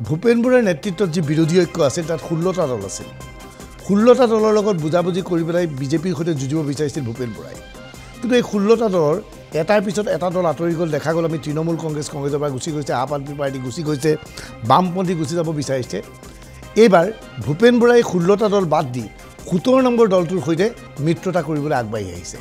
ভূপেন বৰাৰ নেতৃত্বত যি বিৰোধী ঐক্য আছিল তাত 16টা দল আছিল 16টা দলৰ লগত বুজাবুজি কৰি পেলাই বিজেপিৰ সৈতে যুঁজিব বিচাৰিছিল ভূপেন বৰাই কিন্তু এই 16টা দলৰ এটাৰ পিছত এটা দল আঁতৰি গ'ল দেখা গ'ল আমি তৃণমূল কংগ্ৰেছৰ পৰা গুচি গৈছে আপ আদমি পাৰ্টি গুচি গৈছে বামপন্থী গুচি যাব বিচাৰিছে এইবাৰ ভূপেন বৰাই 16টা দল বাদ দি 17 নম্বৰ দলটোৰ সৈতে মিত্ৰতা কৰিবলৈ আগবাঢ়ি আহিছে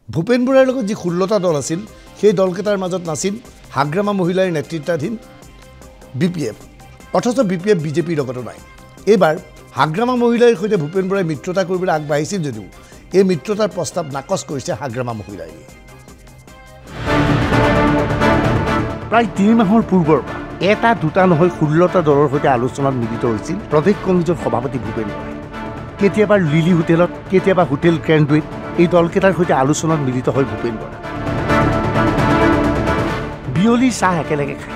ভূপেন বৰাৰ লগত যি 16টা দল আছিল সেই দলকেইটাৰ মাজত নাছিল হাগ্ৰামা মহিলাৰ নেতৃত্বাধীন বিপিএফ অথচ বিপিএফ বিজেপিৰ লগত নাই এইবাৰ হাগ্ৰামা মহিলাৰ সৈতে ভূপেন বৰাই মিত্ৰতা কৰিবলৈ আগবাঢ়িছিল যদিও এই মিত্ৰতাৰ প্ৰস্তাৱ নাকচ কৰিছে হাগ্ৰামা মহিলাই প্ৰায় 3 মাহৰ পূৰ্বৰ এটা দুটা নহয় 16টা দলৰ সৈতে আলোচনাত মিলিত হৈছিল প্ৰদেশ কংগ্ৰেছৰ সভাপতি ভূপেন বৰাই কেতিয়াবা লিলি হোটেলত কেতিয়াবা হোটেল গ্ৰেণ্ডউইট এই দলকেইটাৰ সৈতে আলোচনাত মিলিত হয় ভূপেন বৰা বিয়লি চাহ একেলগে খায়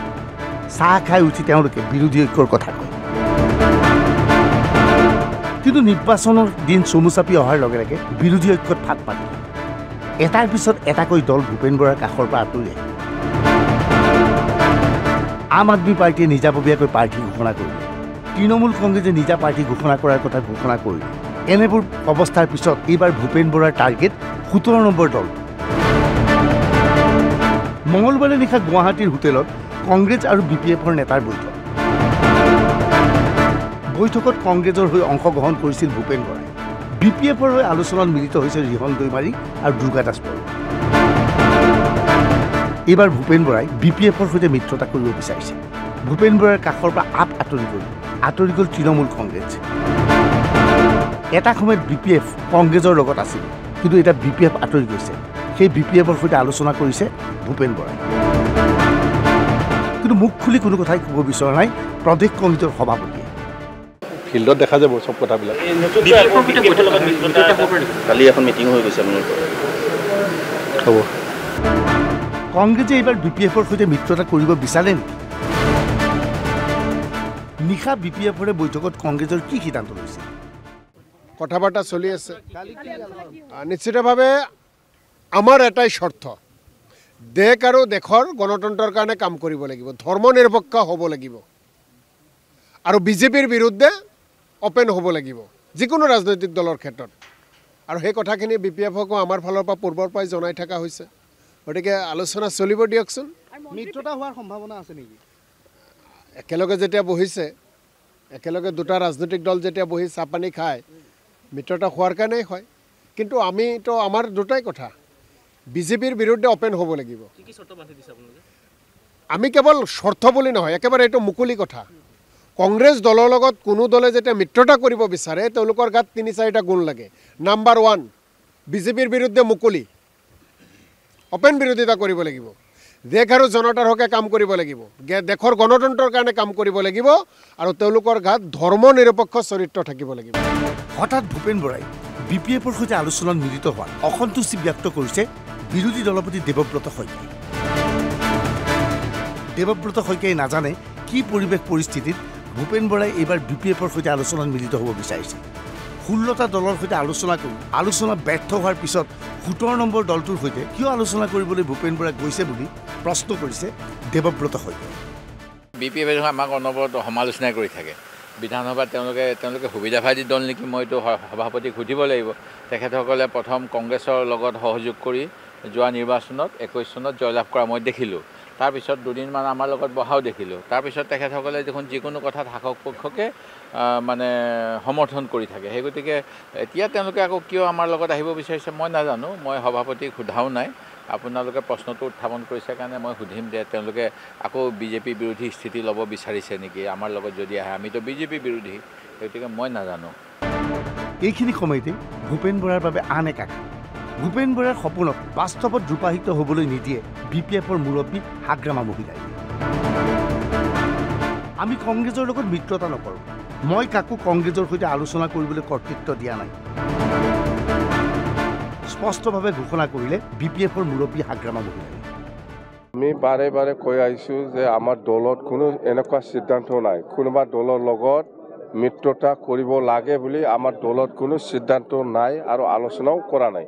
চাহ খাই উঠি তেওঁলোকে বিৰোধী ঐক্যৰ কথা কয় কিন্তু নিৰ্বাচনৰ দিন চমু চাপি অহাৰ লগে লগে বিৰোধী ঐক্যত ফাট পাতিল এটাৰ পিছত এটাকৈ দল ভূপেন বৰাৰ কাষৰ পৰা আঁতৰি আম আদমি পাৰ্টীয়ে নিজাববীয়াকৈ প্ৰাৰ্থী ঘোষণা কৰিলে তৃণমূল কংগ্ৰেছে নিজা প্ৰাৰ্থী ঘোষণা কৰাৰ কথা ঘোষণা কৰিলে এনেবোৰ অৱস্থাৰ পিছত এইবাৰ ভূপেন বৰাৰ টাৰ্গেট 17 নম্বৰ দল মঙলবাৰে নিশা গুৱাহাটীৰ হোটেলত কংগ্ৰেছ আৰু বিপিএফৰ নেতাৰ বৈঠকত কংগ্ৰেছৰ হৈ অংশগ্ৰহণ কৰিছিল ভূপেন বৰাই বিপিএফৰ হৈ আলোচনাত মিলিত হৈছে ৰিহন দৈমাৰী আৰু দুৰ্গা দাস বড়ো এইবাৰ ভূপেন বৰাই বিপিএফৰ সৈতে মিত্ৰতা কৰিব বিচাৰিছে ভূপেন বৰাৰ কাষৰ পৰা আঁতৰি গ'ল তৃণমূল কংগ্ৰেছ এটা সময়ত বিপিএফ কংগ্ৰেছৰ লগত আছিল কিন্তু এটা বিপিএফ আঁতৰি গৈছে সেই বিপিএফৰ সৈতে আলোচনা কৰিছে ভূপেন বৰাই কিন্তু মুখ খুলি কোনো কথাই ক'ব বিচৰা নাই প্ৰদেশ কংগ্ৰেছৰ সভাপতিয়ে ফিল্ডত দেখা যাব সব কথাবিলাক কালি এখন মিটিং হৈ গৈছে হ'ব কংগ্ৰেছে এইবাৰ বিপিএফৰ সৈতে মিত্ৰতা কৰিব বিচাৰে নেকি নিশা বিপিএফৰে বৈঠকত কংগ্ৰেছৰ কি সিদ্ধান্ত লৈছে কথা বাৰ্তা চলি আছে নিশ্চিতভাৱে আমাৰ এটাই শৰ্ত দেশ আৰু দেশৰ গণতন্ত্ৰৰ কাৰণে কাম কৰিব লাগিব ধৰ্ম নিৰপেক্ষ হ'ব লাগিব আৰু বিজেপিৰ বিৰুদ্ধে অপেন হ'ব লাগিব যিকোনো ৰাজনৈতিক দলৰ ক্ষেত্ৰত আৰু সেই কথাখিনি বিপিএফকো আমাৰ ফালৰ পৰা পূৰ্বৰ পৰাই জনাই থকা হৈছে গতিকে আলোচনা চলিব দিয়কচোন মিত্ৰতা হোৱাৰ সম্ভাৱনা আছে নেকি একেলগে যেতিয়া বহিছে একেলগে দুটা ৰাজনৈতিক দল যেতিয়া বহি চাহ পানী খায় মিত্ৰতা হোৱাৰ কাৰণেই হয় কিন্তু আমিতো আমাৰ দুটাই কথা বিজেপিৰ বিৰুদ্ধে অপেন হ'ব লাগিব আমি কেৱল শৰ্ত বুলি নহয় একেবাৰে এইটো মুকলি কথা কংগ্ৰেছ দলৰ লগত কোনো দলে যেতিয়া মিত্ৰতা কৰিব বিচাৰে তেওঁলোকৰ গাত 3-4টা গুণ লাগে নাম্বাৰ 1 বিজেপিৰ বিৰুদ্ধে মুকলি অপেন বিৰোধিতা কৰিব লাগিব দেশ আৰু জনতাৰ হকে কাম কৰিব লাগিব দেশৰ গণতন্ত্ৰৰ কাৰণে কাম কৰিব লাগিব আৰু তেওঁলোকৰ গাত ধৰ্ম নিৰপেক্ষ চৰিত্ৰ থাকিব লাগিব হঠাৎ ভূপেন বৰাই বিপিএফৰ সৈতে আলোচনাত মিলিত হোৱাৰ অসন্তুষ্টি ব্যক্ত কৰিছে বিৰোধী দলপতি দেৱব্ৰত শইকীয়াই নাজানে কি পৰিৱেশ পৰিস্থিতিত ভূপেন বৰাই এইবাৰ বিপিএফৰ সৈতে আলোচনাত মিলিত হ'ব বিচাৰিছে 16টা দলৰ সৈতে আলোচনা ব্যৰ্থ হোৱাৰ পিছত 17 নম্বৰ দলটোৰ সৈতে কিয় আলোচনা কৰিবলৈ ভূপেন বৰাই গৈছে বুলি প্ৰশ্ন কৰিছে দেৱব্ৰত শইকীয়াই বিপিএফে আমাক অনবৰত সমালোচনা কৰি থাকে বিধানসভাত তেওঁলোকে সুবিধাবাদী দল নেকি মইতো সভাপতিক সুধিব লাগিব তেখেতসকলে প্ৰথম কংগ্ৰেছৰ লগত সহযোগ কৰি যোৱা নিৰ্বাচনত 21 চনত জয়লাভ কৰা মই দেখিলোঁ তাৰপিছত দুদিনমান আমাৰ লগত বহাও দেখিলোঁ তাৰপিছত তেখেতসকলে দেখোন যিকোনো কথাত শাসক পক্ষকে মানে সমৰ্থন কৰি থাকে সেই গতিকে এতিয়া তেওঁলোকে আকৌ কিয় আমাৰ লগত আহিব বিচাৰিছে মই নাজানো মই সভাপতিক সোধাও নাই আপোনালোকে প্ৰশ্নটো উত্থাপন কৰিছে কাৰণে মই সুধিম যে তেওঁলোকে আকৌ বিজেপি বিৰোধী স্থিতি ল'ব বিচাৰিছে নেকি আমাৰ লগত যদি আহে আমিতো বিজেপি বিৰোধী গতিকে মই নাজানো এইখিনি সময়তে ভূপেন বৰাৰ বাবে আন এক আশা ভূপেন বৰাৰ সপোনক বাস্তৱত ৰূপায়িত হ'বলৈ নিদিয়ে বিপিএফৰ মুৰব্বী হাগ্ৰামা মহিলাই আমি কংগ্ৰেছৰ লগত মিত্ৰতা নকৰোঁ মই কাকো কংগ্ৰেছৰ সৈতে আলোচনা কৰিবলৈ কৰ্তৃত্ব দিয়া নাই স্পষ্টভাৱে ঘোষণা কৰিলে বিপিএফৰ মুৰব্বী হাগ্ৰামা মহিলাই আমি বাৰে বাৰে কৈ আহিছোঁ যে আমাৰ দলত কোনো এনেকুৱা সিদ্ধান্ত নাই কোনোবা দলৰ লগত মিত্ৰতা কৰিব লাগে বুলি আমাৰ দলত কোনো সিদ্ধান্ত নাই আৰু আলোচনাও কৰা নাই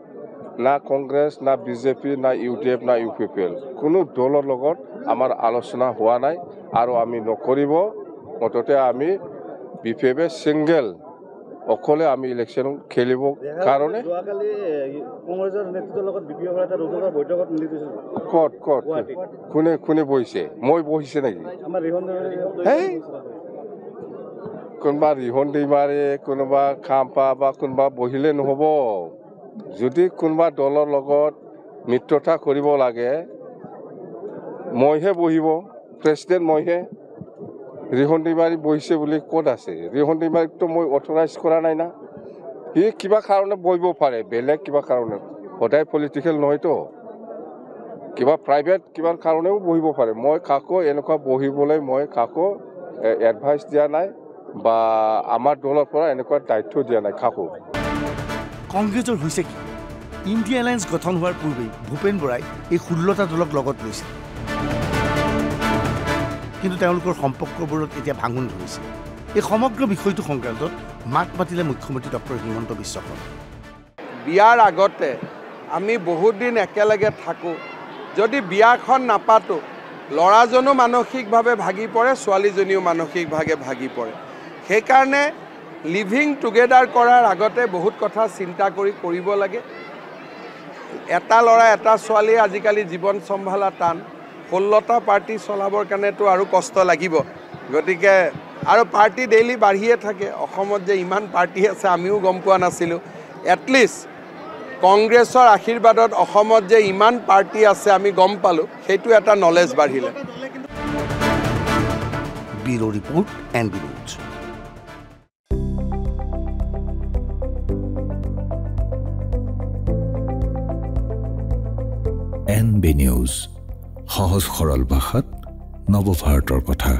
না কংগ্ৰেছ না বিজেপি না UDF না UPPL কোনো দলৰ লগত আমাৰ আলোচনা হোৱা নাই আৰু আমি নকৰিব মততে আমি বিফেবে সিঙ্গেল অকলে আমি ইলেকশন খেলিব কাৰণে যোৱাকালি কংগ্ৰেছৰ নেতৃত্বৰ লগত বিপিএফৰ এটা ৰুজুকৰ বৈঠকত মিলি গৈছিল কত কোনে বহিছে মই বহিছে নেকি আমাৰ ৰিহন কোনোবা ৰিহন दैमाৰে কোনোবা খাম্পা বা কোনোবা বহিলে নহ'ব যদি কোনোবা দলৰ লগত মিত্ৰতা কৰিব লাগে মইহে বহিব প্ৰেচিডেণ্ট মইহে ৰিহন दैमाৰী বহিছে বুলি ক'ত আছে ৰিহন दैमाৰীকতো মই অথৰাইজ কৰা নাই না সি কিবা কাৰণে বহিব পাৰে বেলেগ কিবা কাৰণে সদায় পলিটিকেল নহয়তো কিবা প্ৰাইভেট কিবা কাৰণেও বহিব পাৰে মই কাকো এনেকুৱা বহিবলৈ মই কাকো এডভাইচ দিয়া নাই বা আমাৰ দলৰ পৰা এনেকুৱা দায়িত্ব দিয়া নাই কাকো কংগ্ৰেছৰ হৈছে কি ইণ্ডিয়া এলায়েন্স গঠন হোৱাৰ পূৰ্বেই ভূপেন বৰাই এই 16টা দলক লগত লৈছিল কিন্তু তেওঁলোকৰ সম্পৰ্কবোৰত এতিয়া ভাঙোন ধৰিছে এই সমগ্ৰ বিষয়টো সংক্ৰান্তত মাত মাতিলে মুখ্যমন্ত্ৰী ডক্টৰ হিমন্ত বিশ্ব শৰ্মা বিয়াৰ আগতে আমি বহুত দিন একেলগে থাকোঁ যদি বিয়াখন নাপাতো ল'ৰাজনো মানসিকভাৱে ভাগি পৰে ছোৱালীজনীও মানসিকভাৱে ভাগি পৰে সেইকাৰণে লিভিং টুগেডাৰ কৰাৰ আগতে বহুত কথা চিন্তা কৰিব লাগে এটা ল'ৰা এটা ছোৱালী আজিকালি জীৱন চম্ভালা টান 16টা পাৰ্টি চলাবৰ কাৰণেতো আৰু কষ্ট লাগিব গতিকে আৰু পাৰ্টি ডেইলি বাঢ়িয়ে থাকে অসমত যে ইমান পাৰ্টি আছে আমিও গম পোৱা নাছিলোঁ এটলিষ্ট কংগ্ৰেছৰ আশীৰ্বাদত অসমত যে ইমান পাৰ্টি আছে আমি গম পালোঁ সেইটো এটা নলেজ বাঢ়িলে bureau report NB News NB News সহজ সৰল ভাষাত নৱভাৰতৰ কথা